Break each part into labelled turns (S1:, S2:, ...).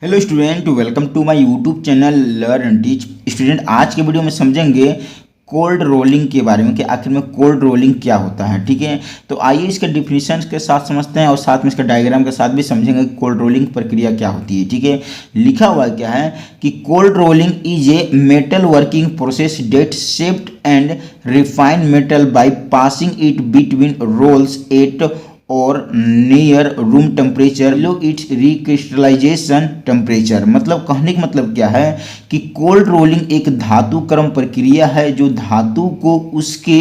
S1: Hello student, welcome to my YouTube channel learn and teach. Student, आज के video में समझेंगे कोल्ड रोलिंग के बारे में कि आखिर में कोल्ड रोलिंग क्या होता है। ठीक है, तो आइए इसके डिफिनीशन के साथ समझते हैं और साथ में इसका डायग्राम के साथ भी समझेंगे कि कोल्ड रोलिंग प्रक्रिया क्या होती है। ठीक है, लिखा हुआ क्या है कि cold rolling is a metal working process that shaped and refined metal by passing it between rolls at or near room temperature low its recrystallization temperature. मतलब कहने का मतलब क्या है कि कोल्ड रोलिंग एक धातुकर्म प्रक्रिया है जो धातु को उसके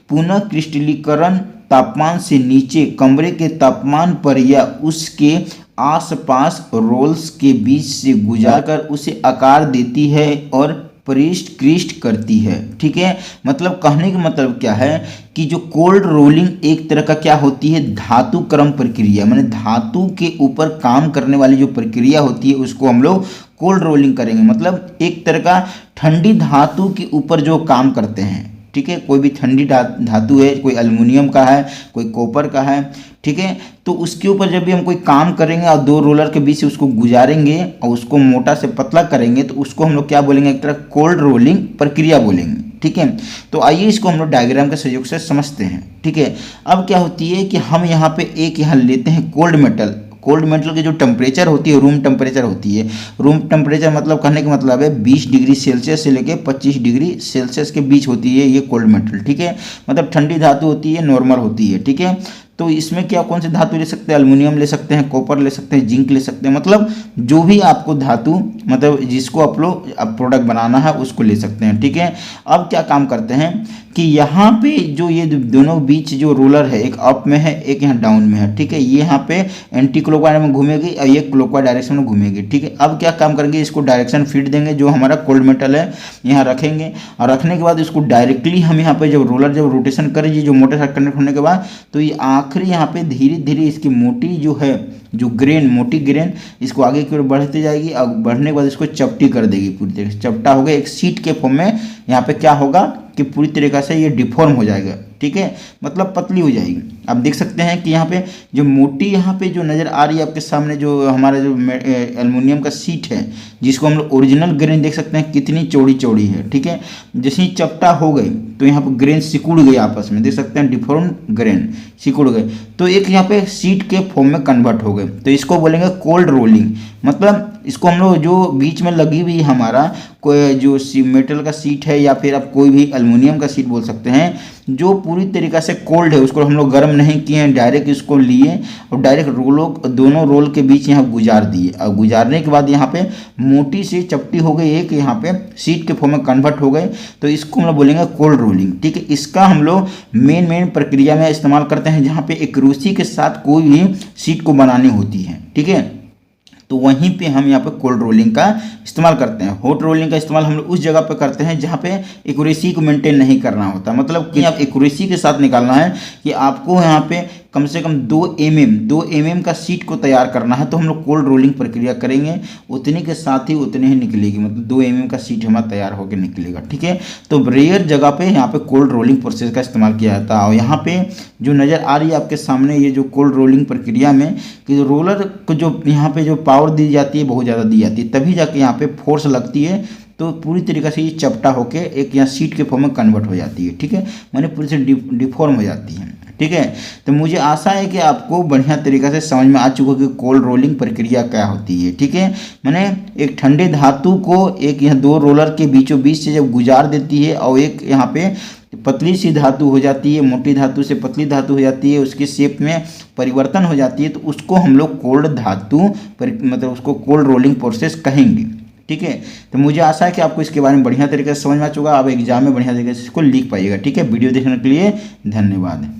S1: पुनः क्रिस्टलीकरण तापमान से नीचे कमरे के तापमान पर या उसके आसपास रोल्स के बीच से गुजारकर उसे आकार देती है और परिष्कृत करती है। ठीक है, मतलब कहने का मतलब क्या है कि जो कोल्ड रोलिंग एक तरह का क्या होती है, धातुकर्म प्रक्रिया, माने धातु के ऊपर काम करने वाली जो प्रक्रिया होती है उसको हम लोग कोल्ड रोलिंग करेंगे। मतलब एक तरह का ठंडी धातु के ऊपर जो काम करते हैं। ठीक है, कोई भी ठंडी धातु है, कोई एल्युमिनियम का है, कोई कॉपर का है। ठीक है, तो उसके ऊपर जब भी हम कोई काम करेंगे और दो रोलर के बीच से उसको गुजारेंगे और उसको मोटा से पतला करेंगे तो उसको हम लोग क्या बोलेंगे, एक तरह कोल्ड रोलिंग प्रक्रिया बोलेंगे। ठीक है, तो आइए इसको हम लोग डायग्राम के सहयोग से समझते हैं। ठीक है, अब क्या होती है कि हम यहाँ पे एक यहाँ लेते हैं कोल्ड मेटल। कोल्ड मेटल की जो टेम्परेचर होती है रूम टेम्परेचर होती है। रूम टेम्परेचर मतलब कहने का मतलब है 20 डिग्री सेल्सियस से लेके 25 डिग्री सेल्सियस के बीच होती है ये कोल्ड मेटल। ठीक है, मतलब ठंडी धातु होती है, नॉर्मल होती है। ठीक है, तो इसमें क्या कौन सी धातु ले सकते हैं, एल्युमिनियम ले सकते हैं, कॉपर ले सकते हैं, जिंक ले सकते हैं। मतलब जो भी आपको धातु मतलब जिसको आप लोग प्रोडक्ट बनाना है उसको ले सकते हैं। ठीक है, अब क्या काम करते हैं कि यहाँ पे जो ये दोनों बीच जो रोलर है, एक अप में है एक यहाँ डाउन में है। ठीक है, ये यहाँ पे एंटी क्लॉकवाइज में घूमेगी और ये क्लॉकवाइज डायरेक्शन में घूमेगी। ठीक है, अब क्या काम करेंगे, इसको डायरेक्शन फीड देंगे, जो हमारा कोल्ड मेटल है यहाँ रखेंगे और रखने के बाद इसको डायरेक्टली हम यहाँ पे जब रोलर जब रोटेशन करेंगे जो मोटर साथ कनेक्ट होने के बाद तो ये आखिरी यहाँ पे धीरे धीरे इसकी मोटी जो है जो ग्रेन मोटी ग्रेन इसको आगे की ओर बढ़ती जाएगी और बढ़ने के बाद इसको चपटी कर देगी। पूरी तरह से चपटा होगा, एक सीट के फॉर्म में यहाँ पे क्या होगा कि पूरी तरीक़ा से ये डिफॉर्म हो जाएगा। ठीक है, मतलब पतली हो जाएगी। आप देख सकते हैं कि यहाँ पे जो मोटी यहाँ पे जो नज़र आ रही है आपके सामने जो हमारा जो एल्युमिनियम का सीट है जिसको हम लोग ओरिजिनल ग्रेन देख सकते हैं कितनी चौड़ी चौड़ी है। ठीक है, जैसे ही चपटा हो गई तो यहाँ पर ग्रेन सिकुड़ गई आपस में, देख सकते हैं डिफॉर्म ग्रेन सिकुड़ गए तो एक यहाँ पे सीट के फॉर्म में कन्वर्ट हो गए। तो इसको बोलेंगे कोल्ड रोलिंग। मतलब इसको हम लोग जो बीच में लगी हुई हमारा कोई जो मेटल का सीट है या फिर आप कोई भी एल्युमिनियम का सीट बोल सकते हैं जो पूरी तरीक़ा से कोल्ड है उसको हम लोग गर्म नहीं किए हैं, डायरेक्ट इसको लिए और डायरेक्ट रोलों दोनों रोल के बीच यहाँ गुजार दिए और गुजारने के बाद यहाँ पे मोटी सी चपटी हो गई, एक यहाँ पे सीट के फॉर्म में कन्वर्ट हो गए तो इसको हम लोग बोलेंगे कोल्ड रोलिंग। ठीक है, इसका हम लोग मेन प्रक्रिया में इस्तेमाल करते हैं जहाँ पे एक रूसी के साथ कोई भी सीट को बनानी होती है। ठीक है, तो वहीं पे हम यहाँ पे कोल्ड रोलिंग का इस्तेमाल करते हैं। हॉट रोलिंग का इस्तेमाल हम लोग उस जगह पे करते हैं जहाँ पे एक्यूरेसी को मेंटेन नहीं करना होता। मतलब कि आप एक्यूरेसी के साथ निकालना है कि आपको यहाँ पे कम से कम 2 mm का सीट को तैयार करना है तो हम लोग कोल्ड रोलिंग प्रक्रिया करेंगे, उतने के साथ ही उतने ही निकलेगी। मतलब 2 mm का सीट हमारा तैयार होकर निकलेगा। ठीक है, तो रेयर जगह पे यहाँ पे कोल्ड रोलिंग प्रोसेस का इस्तेमाल किया जाता है। और यहाँ पे जो नज़र आ रही है आपके सामने ये जो कोल्ड रोलिंग प्रक्रिया में कि रोलर को जो यहाँ पे जो पावर दी जाती है बहुत ज़्यादा दी जाती है, तभी जाके यहाँ पे फोर्स लगती है तो पूरी तरीक़े से ये चपटा होके एक यहाँ सीट के फॉर्म में कन्वर्ट हो जाती है। ठीक है, माने पूरी से डिफॉर्म हो जाती है। ठीक है, तो मुझे आशा है कि आपको बढ़िया तरीक़े से समझ में आ चुका कि कोल्ड रोलिंग प्रक्रिया क्या होती है। ठीक है, माने एक ठंडे धातु को एक यहाँ दो रोलर के बीचों बीच से जब गुजार देती है और एक यहाँ पे पतली सी धातु हो जाती है, मोटी धातु से पतली धातु हो जाती है, उसकी शेप में परिवर्तन हो जाती है तो उसको हम लोग कोल्ड धातु मतलब उसको कोल्ड रोलिंग प्रोसेस कहेंगे। ठीक है, तो मुझे आशा है कि आपको इसके बारे में बढ़िया तरीके से समझ में आ चुका, आप एग्जाम में बढ़िया तरीके से इसको लिख पाइएगा। ठीक है, वीडियो देखने के लिए धन्यवाद।